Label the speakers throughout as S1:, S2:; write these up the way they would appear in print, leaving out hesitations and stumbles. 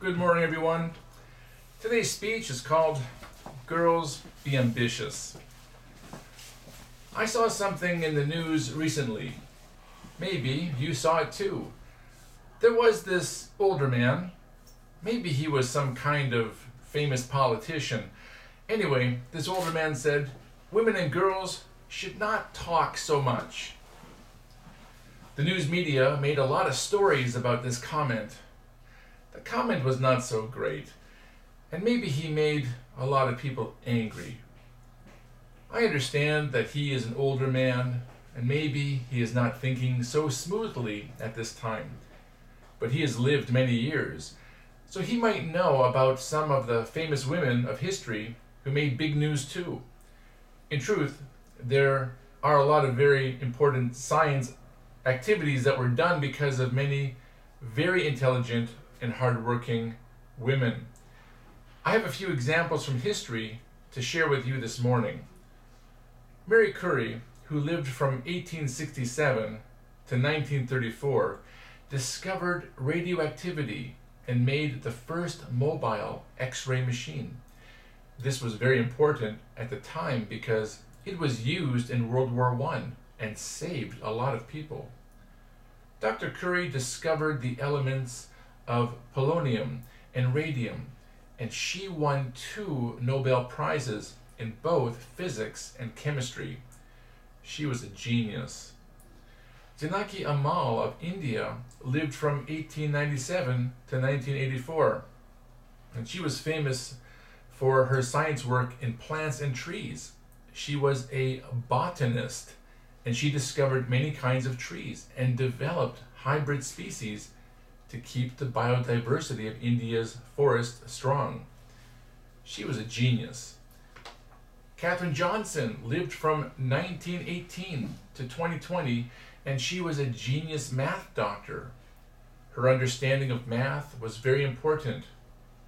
S1: Good morning, everyone. Today's speech is called Girls Be Ambitious. I saw something in the news recently. Maybe you saw it too. There was this older man. Maybe he was some kind of famous politician. Anyway, this older man said, women and girls should not talk so much. The news media made a lot of stories about this comment. The comment was not so great, and maybe he made a lot of people angry. I understand that he is an older man, and maybe he is not thinking so smoothly at this time, but he has lived many years, so he might know about some of the famous women of history who made big news too. In truth, there are a lot of very important science activities that were done because of many very intelligent and hardworking women. I have a few examples from history to share with you this morning. Mary Curie, who lived from 1867 to 1934, discovered radioactivity and made the first mobile X-ray machine. This was very important at the time because it was used in World War I and saved a lot of people. Dr. Curie discovered the elements of polonium and radium, and she won 2 Nobel Prizes in both physics and chemistry. She was a genius. Janaki Ammal of India lived from 1897 to 1984, and she was famous for her science work in plants and trees. She was a botanist, and she discovered many kinds of trees and developed hybrid species to keep the biodiversity of India's forest strong. She was a genius. Katherine Johnson lived from 1918 to 2020, and she was a genius math doctor. Her understanding of math was very important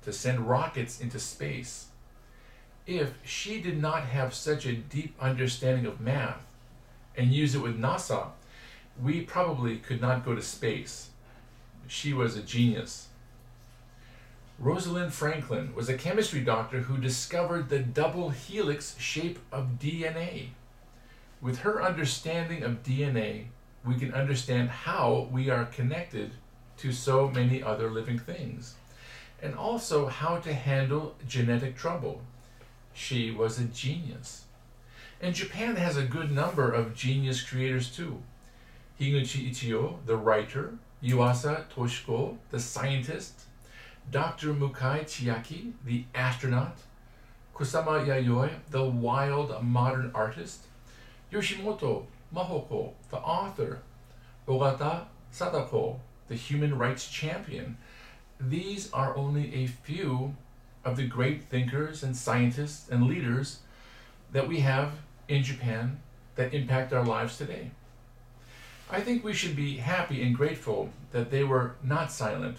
S1: to send rockets into space. If she did not have such a deep understanding of math and use it with NASA, we probably could not go to space. She was a genius. Rosalind Franklin was a chemistry doctor who discovered the double helix shape of DNA. With her understanding of DNA, we can understand how we are connected to so many other living things, and also how to handle genetic trouble. She was a genius. And Japan has a good number of genius creators too. Higuchi Ichio, the writer, Yuasa Toshiko, the scientist, Dr. Mukai Chiaki, the astronaut, Kusama Yayoi, the wild modern artist, Yoshimoto Mahoko, the author, Ogata Sadako, the human rights champion. These are only a few of the great thinkers and scientists and leaders that we have in Japan that impact our lives today. I think we should be happy and grateful that they were not silent.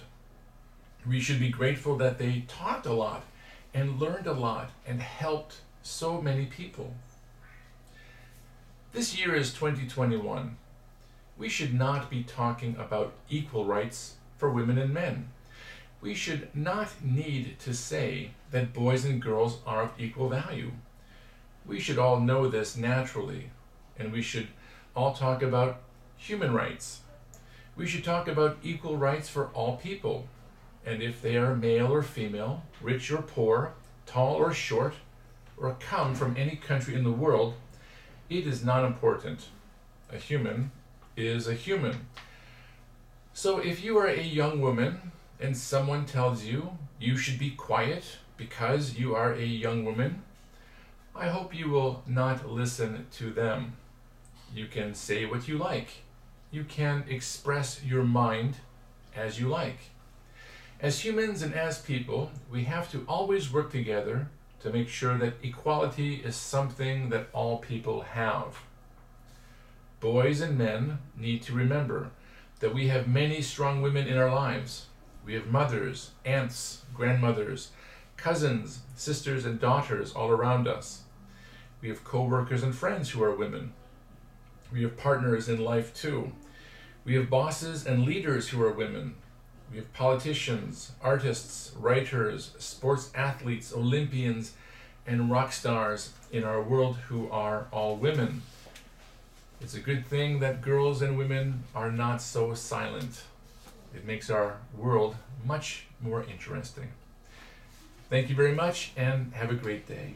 S1: We should be grateful that they talked a lot and learned a lot and helped so many people. This year is 2021. We should not be talking about equal rights for women and men. We should not need to say that boys and girls are of equal value. We should all know this naturally, and we should all talk about human rights. We should talk about equal rights for all people, and if they are male or female, rich or poor, tall or short, or come from any country in the world, it is not important. A human is a human. So if you are a young woman and someone tells you you should be quiet because you are a young woman, I hope you will not listen to them. You can say what you like. You can express your mind as you like. As humans and as people, we have to always work together to make sure that equality is something that all people have. Boys and men need to remember that we have many strong women in our lives. We have mothers, aunts, grandmothers, cousins, sisters, and daughters all around us. We have co-workers and friends who are women. We have partners in life too. We have bosses and leaders who are women. We have politicians, artists, writers, sports athletes, Olympians, and rock stars in our world who are all women. It's a good thing that girls and women are not so silent. It makes our world much more interesting. Thank you very much and have a great day.